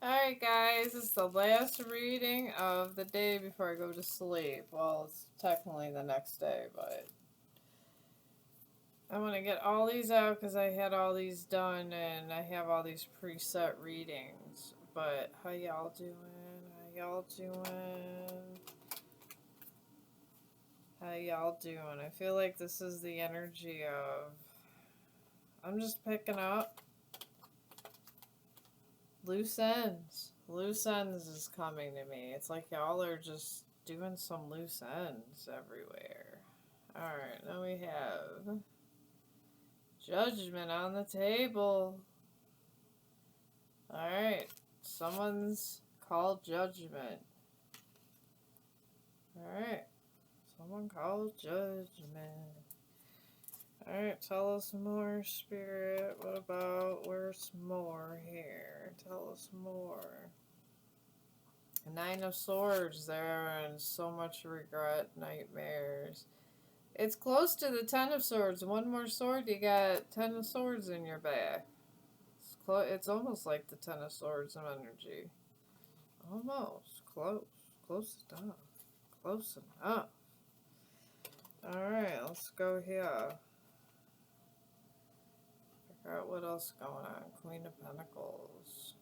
Alright guys, it's the last reading of the day before I go to sleep. Well, it's technically the next day, but I want to get all these out because I had all these done and I have all these preset readings. But how y'all doing? How y'all doing? How y'all doing? I feel like this is the energy of... I'm just picking up loose ends. Loose ends is coming to me. It's like y'all are just doing some loose ends everywhere. Alright, now we have Judgment on the table. Alright, someone's called Judgment. Alright, someone called Judgment. Alright, tell us more, Spirit. What about, where's more here? Tell us more. Nine of Swords there, and so much regret, nightmares. It's close to the Ten of Swords. One more sword, you got Ten of Swords in your back. It's almost like the Ten of Swords of energy. Almost. Close. Close enough. Close enough. Alright, let's go here. Figure out what else is going on. Queen of Pentacles.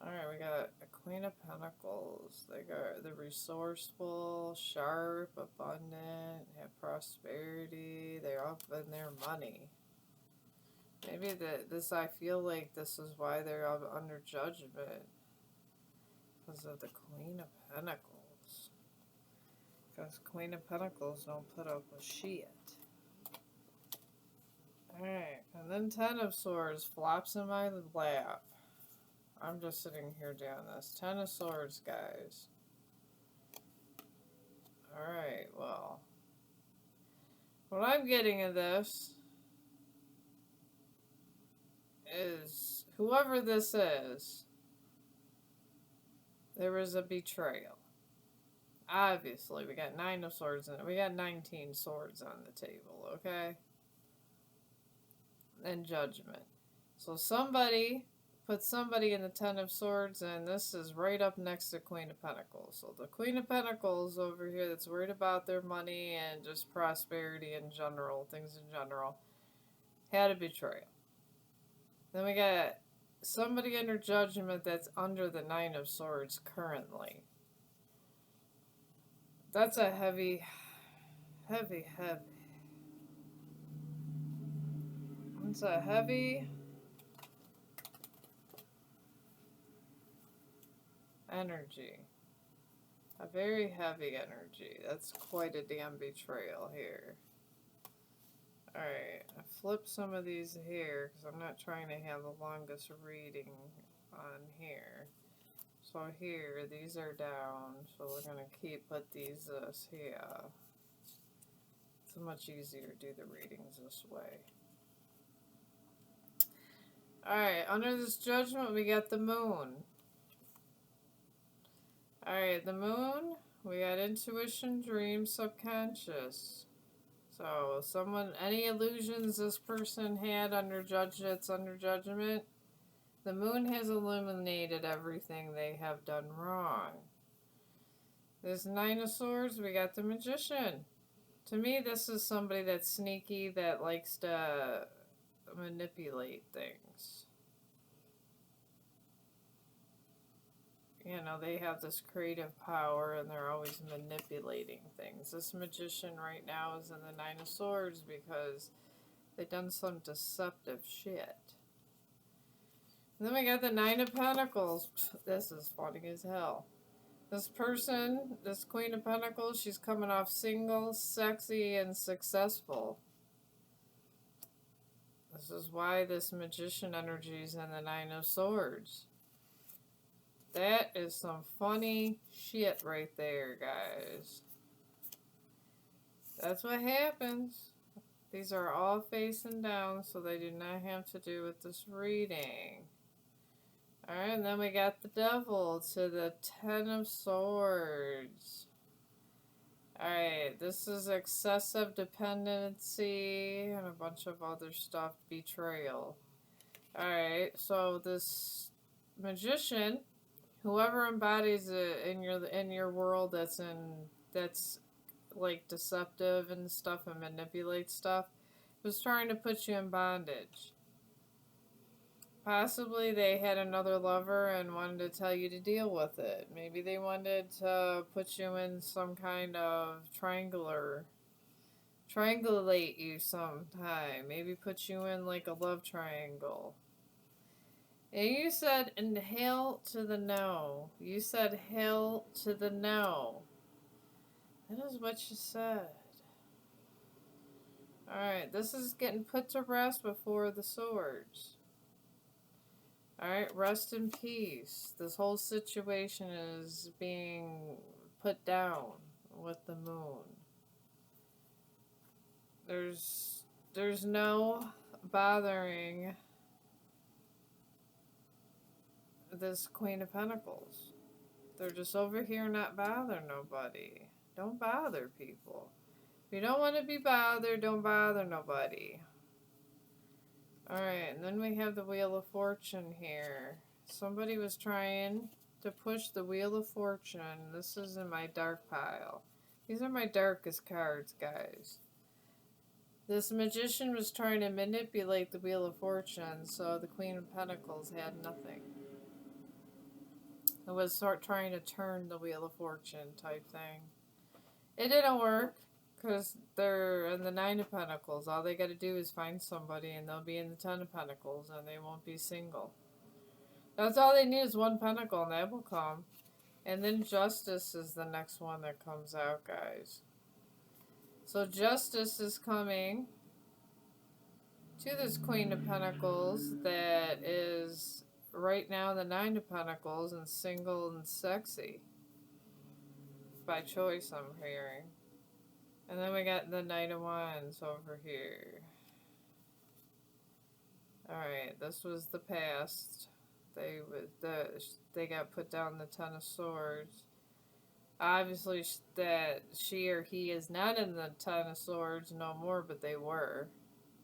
Alright, we got a Queen of Pentacles. They got the resourceful, sharp, abundant, have prosperity. They're up in their money. Maybe I feel like this is why they're under judgment. Because of the Queen of Pentacles. Because Queen of Pentacles don't put up with shit. Alright, and then Ten of Swords flops in my lap. I'm just sitting here doing this. Ten of Swords, guys. Alright, well. What I'm getting at this is, whoever this is, there was a betrayal. Obviously, we got 9 of Swords in it. We got 19 swords on the table, okay? And Judgment. So somebody put somebody in the Ten of Swords, and this is right up next to Queen of Pentacles. So the Queen of Pentacles over here that's worried about their money and just prosperity in general, things in general, had a betrayal. Then we got somebody under Judgment that's under the Nine of Swords currently. That's a heavy, heavy, heavy. It's a heavy energy. A very heavy energy. That's quite a damn betrayal here. Alright, I flipped some of these here because I'm not trying to have the longest reading on here. So here, these are down, so we're going to put these here. It's much easier to do the readings this way. Alright, under this judgment we got the moon. Alright, the moon, we got intuition, dream, subconscious. So, any illusions this person had under judgment, the moon has illuminated everything they have done wrong. This Nine of Swords, we got the Magician. To me, this is somebody that's sneaky, that likes to manipulate things. You know, they have this creative power and they're always manipulating things. This Magician right now is in the Nine of Swords because they've done some deceptive shit. And then we got the Nine of Pentacles. This is funny as hell. This person, this Queen of Pentacles, she's coming off single, sexy, and successful. This is why this Magician energy is in the Nine of Swords. That is some funny shit right there, guys. That's what happens. These are all facing down, so they do not have to do with this reading. Alright, and then we got the Devil to the Ten of Swords. Alright, this is excessive dependency and a bunch of other stuff. Betrayal. Alright, so this Magician, whoever embodies it in your world that's like deceptive and stuff and manipulates stuff, was trying to put you in bondage. Possibly they had another lover and wanted to tell you to deal with it. Maybe they wanted to put you in some kind of triangulate you sometime. Maybe put you in like a love triangle. And you said inhale to the no. You said hail to the no. That is what you said. Alright, this is getting put to rest before the swords. Alright, rest in peace. This whole situation is being put down with the moon. There's no bothering this Queen of Pentacles. They're just over here not bother nobody. Don't bother people. If you don't want to be bothered, don't bother nobody. Alright, and then we have the Wheel of Fortune here. Somebody was trying to push the Wheel of Fortune. This is in my dark pile. These are my darkest cards, guys. This magician was trying to manipulate the Wheel of Fortune, so the Queen of Pentacles had nothing. It was trying to turn the Wheel of Fortune type thing. It didn't work, because they're in the Nine of Pentacles. All they got to do is find somebody, and they'll be in the Ten of Pentacles, and they won't be single. That's all they need is one pentacle, and that will come. And then Justice is the next one that comes out, guys. So Justice is coming to this Queen of Pentacles that is right now the Nine of Pentacles and single and sexy. By choice, I'm hearing. And then we got the Knight of Wands over here. Alright, this was the past. They got put down the Ten of Swords. Obviously that she or he is not in the Ten of Swords no more, but they were.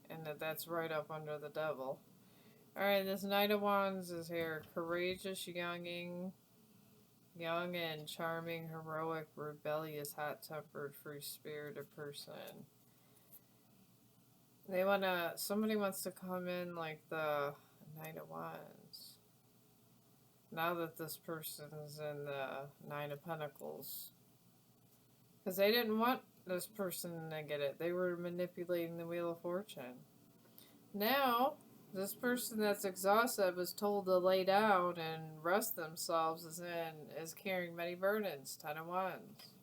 And that's right up under the devil. Alright, this Knight of Wands is here. Courageous, young and charming, heroic, rebellious, hot-tempered, free-spirited person. Somebody wants to come in like the Knight of Wands. Now that this person's in the Nine of Pentacles. Because they didn't want this person to get it. They were manipulating the Wheel of Fortune. Now, this person that's exhausted was told to lay down and rest themselves is carrying many burdens. Ten of Wands.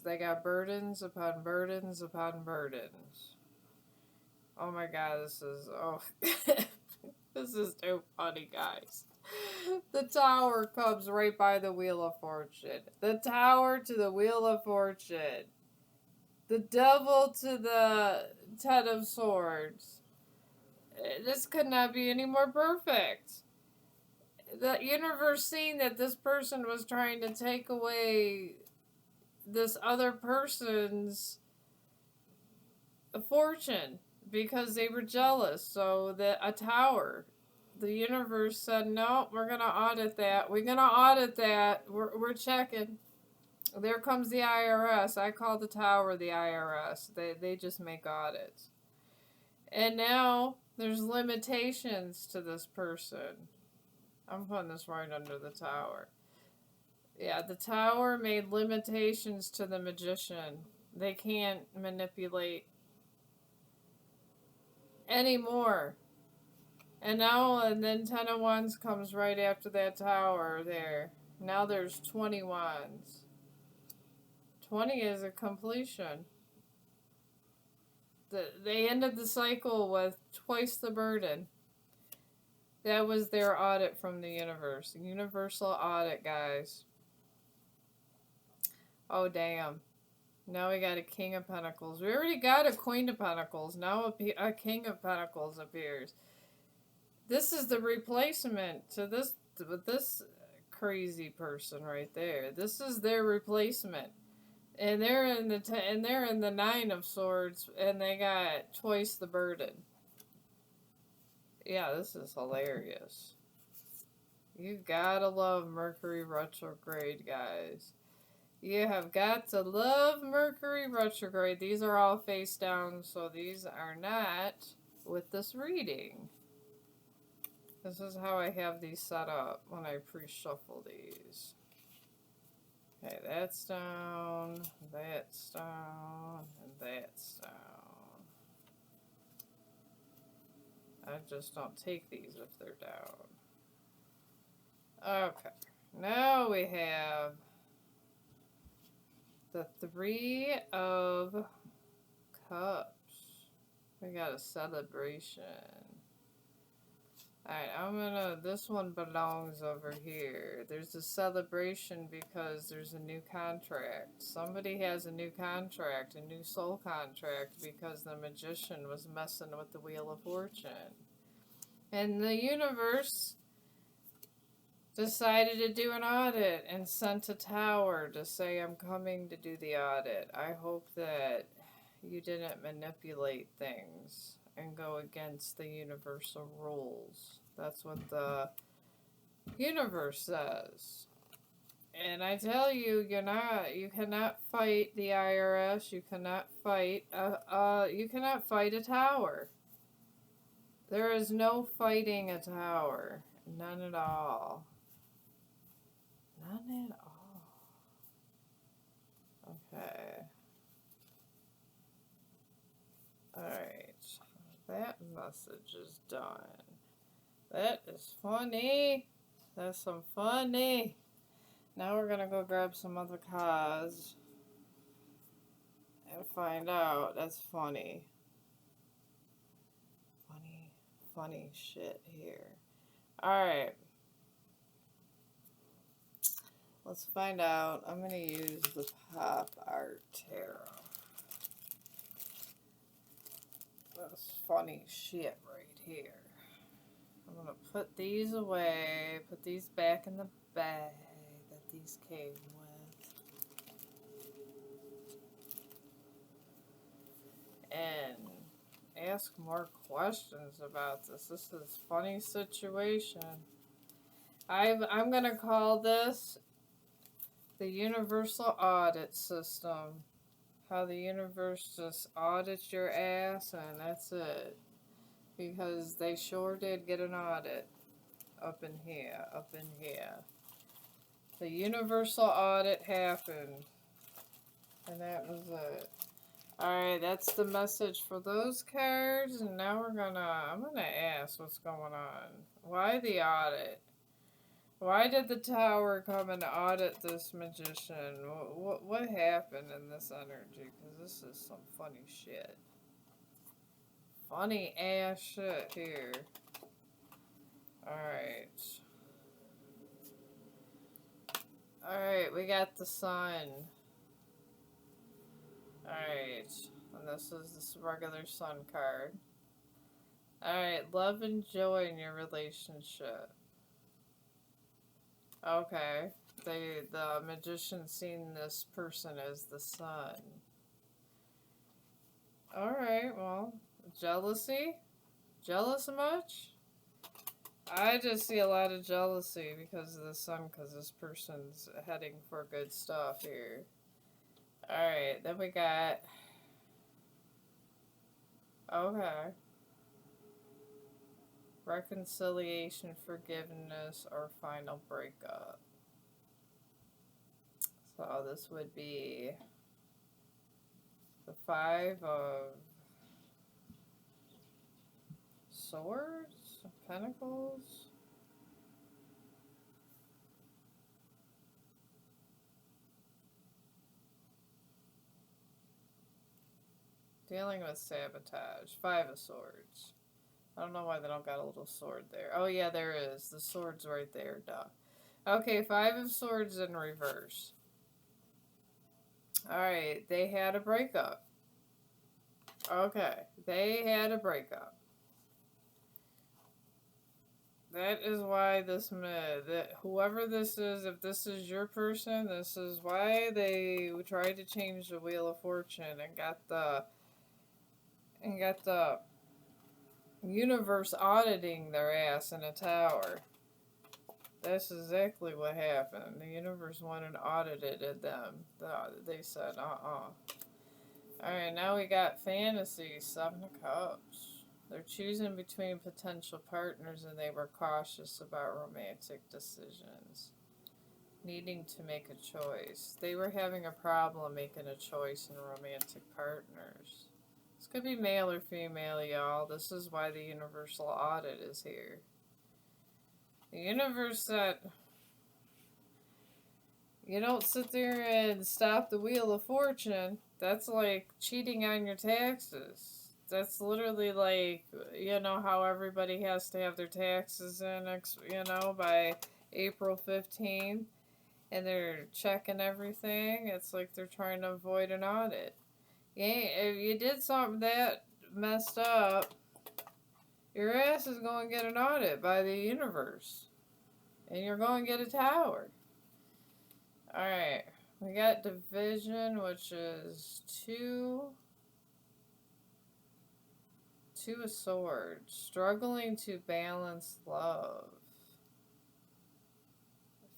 They got burdens upon burdens upon burdens. Oh my god, this is too funny, guys. The Tower comes right by the Wheel of Fortune. The Tower to the Wheel of Fortune. The Devil to the Ten of Swords. This could not be any more perfect. The universe seeing that this person was trying to take away this other person's fortune because they were jealous. So a tower. The universe said, no, we're going to audit that. We're going to audit that. We're checking. There comes the IRS. I call the tower the IRS. They just make audits. And now there's limitations to this person. I'm putting this right under the tower. Yeah, the tower made limitations to the magician. They can't manipulate anymore. And then Ten of Wands comes right after that tower there. Now there's 20 Wands. 20 is a completion. They ended the cycle with twice the burden. That was their audit from the universe. Universal audit, guys. Oh, damn. Now we got a King of Pentacles. We already got a Queen of Pentacles. Now a King of Pentacles appears. This is the replacement to this crazy person right there. This is their replacement. And they're in the Nine of Swords, and they got twice the burden. Yeah, this is hilarious. You gotta love Mercury retrograde, guys. You have got to love Mercury retrograde. These are all face down, so these are not with this reading. This is how I have these set up when I pre-shuffle these. Okay, that's down, and that's down. I just don't take these if they're down. Okay, now we have the Three of Cups. We got a celebration. Alright, this one belongs over here. There's a celebration because there's a new contract. Somebody has a new contract, a new soul contract, because the magician was messing with the Wheel of Fortune. And the universe decided to do an audit and sent a tower to say, I'm coming to do the audit. I hope that you didn't manipulate things and go against the universal rules. That's what the universe says. And I tell you, you cannot fight the IRS. You cannot fight a tower. There is no fighting a tower. None at all. None at all. Okay. Alright. That message is done. That is funny. That's some funny. Now we're gonna go grab some other cards and find out. That's funny. Funny shit here. Alright. Let's find out. I'm gonna use the Pop Art Tarot. That's funny shit right here. I'm gonna put these away, put these back in the bag that these came with. And ask more questions about this. This is a funny situation. I'm gonna call this the universal audit system. How the universe just audits your ass and that's it. Because they sure did get an audit up in here. The universal audit happened. And that was it. Alright, that's the message for those cards. And now I'm gonna ask what's going on. Why the audit? Why did the tower come and audit this magician? What happened in this energy? Because this is some funny shit. Funny ass shit here. Alright. Alright, we got the sun. Alright. And this is this regular sun card. Alright, love and joy in your relationship. Okay. The magician seen this person as the sun. Alright, well, jealousy? Jealous much? I just see a lot of jealousy because of the sun, because this person's heading for good stuff here. Alright, then we got... Okay. Reconciliation, forgiveness, or final breakup. So this would be the Five of Swords, Pentacles. Dealing with sabotage. Five of Swords. I don't know why they don't got a little sword there. Oh yeah, there is. The sword's right there, duh. Okay, Five of Swords in reverse. Alright, they had a breakup. Okay, they had a breakup. That is why whoever this is, if this is your person, this is why they tried to change the Wheel of Fortune and got the Universe auditing their ass in a tower. That's exactly what happened. The universe went and audited them. They said, Alright, now we got fantasy, 7 of Cups. They're choosing between potential partners and they were cautious about romantic decisions. Needing to make a choice. They were having a problem making a choice in romantic partners. This could be male or female, y'all. This is why the universal audit is here. The universe said, you don't sit there and stop the wheel of fortune. That's like cheating on your taxes. That's literally like, you know, how everybody has to have their taxes in, by April 15th. And they're checking everything. It's like they're trying to avoid an audit. If you did something that messed up, your ass is going to get an audit by the universe. And you're going to get a tower. Alright. We got division, which is two of swords. Struggling to balance love.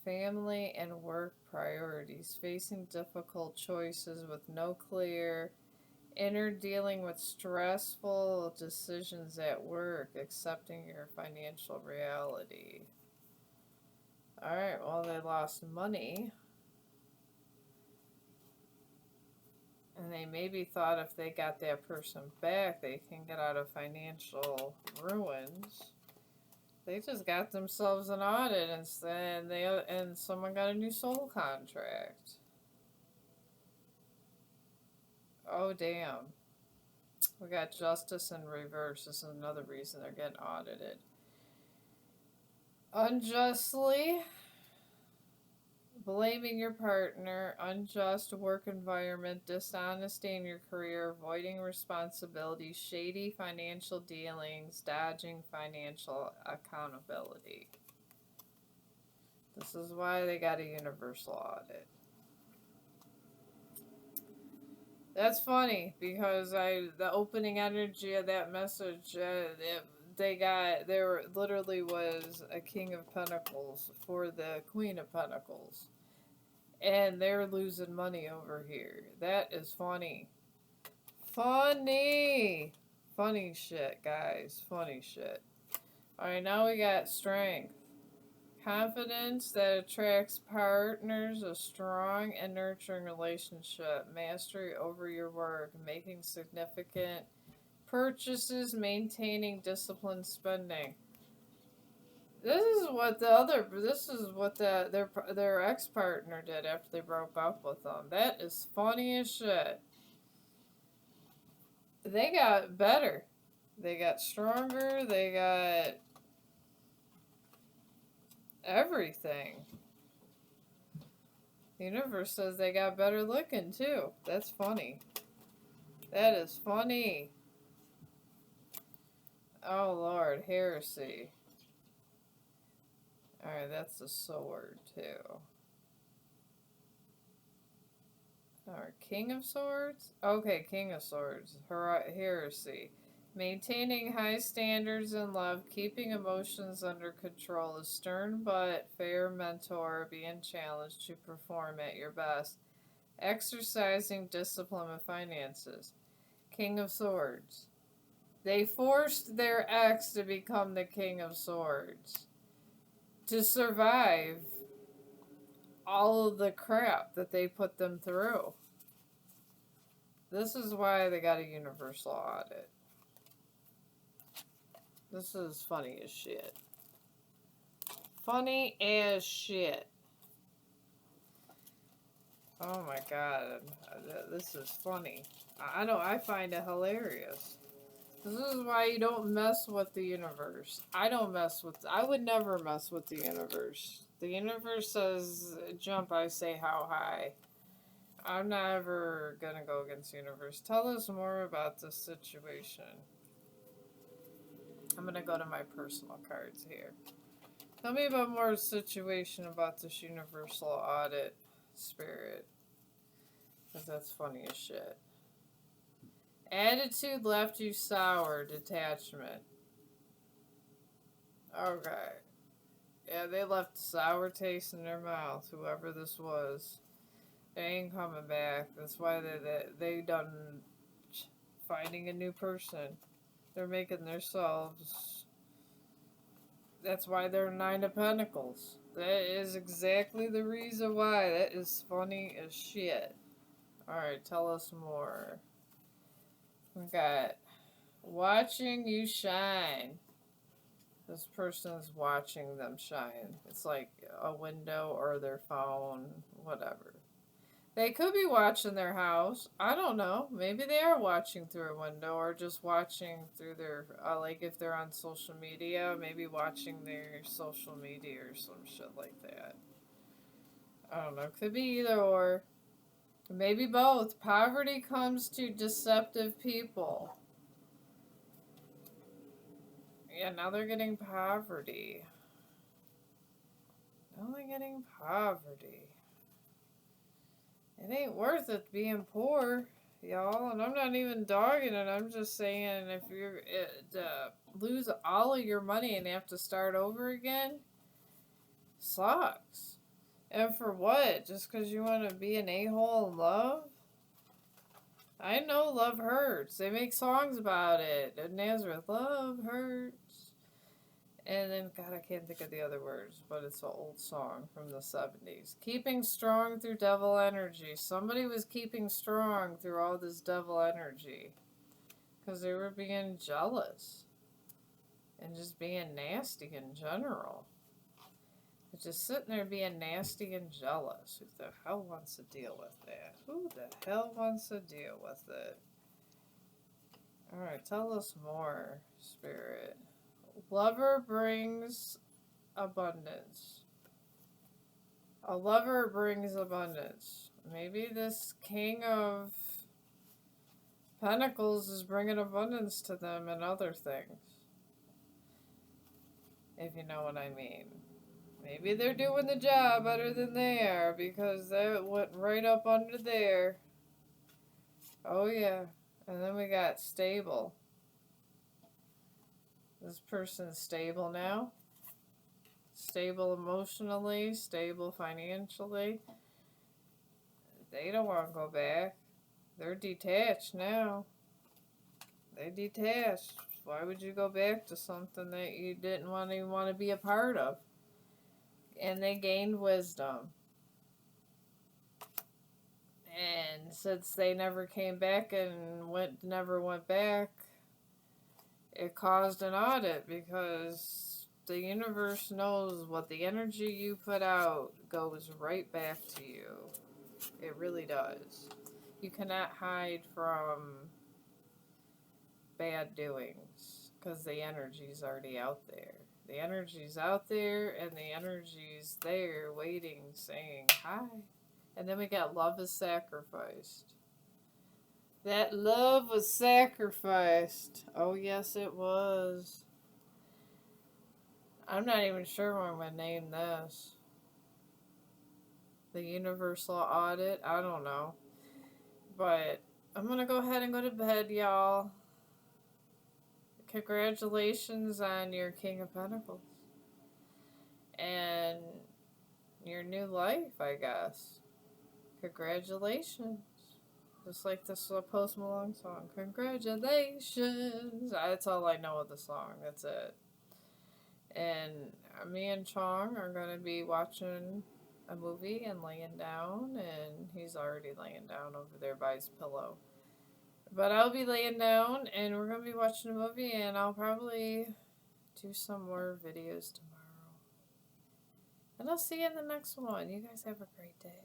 Family and work priorities. Facing difficult choices with no clear inner dealing with stressful decisions at work. Accepting your financial reality. Alright, well, they lost money. And they maybe thought if they got that person back, they can get out of financial ruins. They just got themselves an audit and someone got a new soul contract. Oh, damn. We got justice in reverse. This is another reason they're getting audited. Unjustly. Blaming your partner, unjust work environment, dishonesty in your career, avoiding responsibility, shady financial dealings, dodging financial accountability. This is why they got a universal audit. That's funny because the opening energy of that message, there literally was a King of Pentacles for the Queen of Pentacles. And they're losing money over here. That is funny. Funny! Funny shit, guys. Funny shit. Alright, now we got strength. Confidence that attracts partners, a strong and nurturing relationship, mastery over your work, making significant purchases, maintaining disciplined spending. This is what their ex-partner did after they broke up with them. That is funny as shit. They got better. They got stronger. They got everything. The universe says they got better looking too. That's funny. That is funny. Oh Lord, heresy. Alright, that's a sword too. Alright, King of Swords? Okay, King of Swords. Heresy. Maintaining high standards in love, keeping emotions under control, a stern but fair mentor, being challenged to perform at your best, exercising discipline with finances. King of Swords. They forced their ex to become the King of Swords to survive all of the crap that they put them through. This is why they got a universal audit. This is funny as shit. Funny as shit. Oh my god. This is funny. I know, I find it hilarious. This is why you don't mess with the universe. I would never mess with the universe. The universe says jump, I say how high. I'm not ever gonna go against the universe. Tell us more about this situation. I'm gonna go to my personal cards here. Tell me about more situation about this universal audit, Spirit. Because that's funny as shit. Attitude left you sour. Detachment. Okay. Yeah, they left a sour taste in their mouth, whoever this was. They ain't coming back. That's why they done finding a new person. They're making themselves. That's why they're Nine of Pentacles. That is exactly the reason why. That is funny as shit. Alright, tell us more. We got watching you shine. This person is watching them shine. It's like a window or their phone, whatever. They could be watching their house. I don't know. Maybe they are watching through a window or just watching through their, like if they're on social media, maybe watching their social media or some shit like that. I don't know. Could be either or. Maybe both. Poverty comes to deceptive people. Yeah, now they're getting poverty. Now they're getting poverty. It ain't worth it being poor, y'all. And I'm not even dogging it. I'm just saying if you lose all of your money and have to start over again, sucks. And for what? Just because you want to be an a-hole in love? I know love hurts. They make songs about it. Nazareth, love hurts. And then, God, I can't think of the other words, but it's an old song from the 70s. Keeping strong through devil energy. Somebody was keeping strong through all this devil energy. Because they were being jealous. And just being nasty in general. But just sitting there being nasty and jealous. Who the hell wants to deal with that? Who the hell wants to deal with it? Alright, tell us more, Spirit. Lover brings abundance. A lover brings abundance. Maybe this King of Pentacles is bringing abundance to them and other things. If you know what I mean. Maybe they're doing the job better than they are because that went right up under there. Oh yeah. And then we got stable. This person's stable now. Stable emotionally, stable financially. They don't want to go back. They're detached now. They detached. Why would you go back to something that you didn't even want to be a part of? And they gained wisdom. And since they never came back and never went back, it caused an audit because the universe knows what the energy you put out goes right back to you. It really does. You cannot hide from bad doings because the energy's already out there. The energy's out there and the energy's there waiting, saying hi. And then we got love is sacrificed. That love was sacrificed. Oh, yes, it was. I'm not even sure what I'm going to name this. The universal audit? I don't know. But I'm going to go ahead and go to bed, y'all. Congratulations on your King of Pentacles. And your new life, I guess. Congratulations. Just like this Post Malone song. Congratulations. That's all I know of the song. That's it. And me and Chong are going to be watching a movie and laying down. And he's already laying down over there by his pillow. But I'll be laying down and we're going to be watching a movie. And I'll probably do some more videos tomorrow. And I'll see you in the next one. You guys have a great day.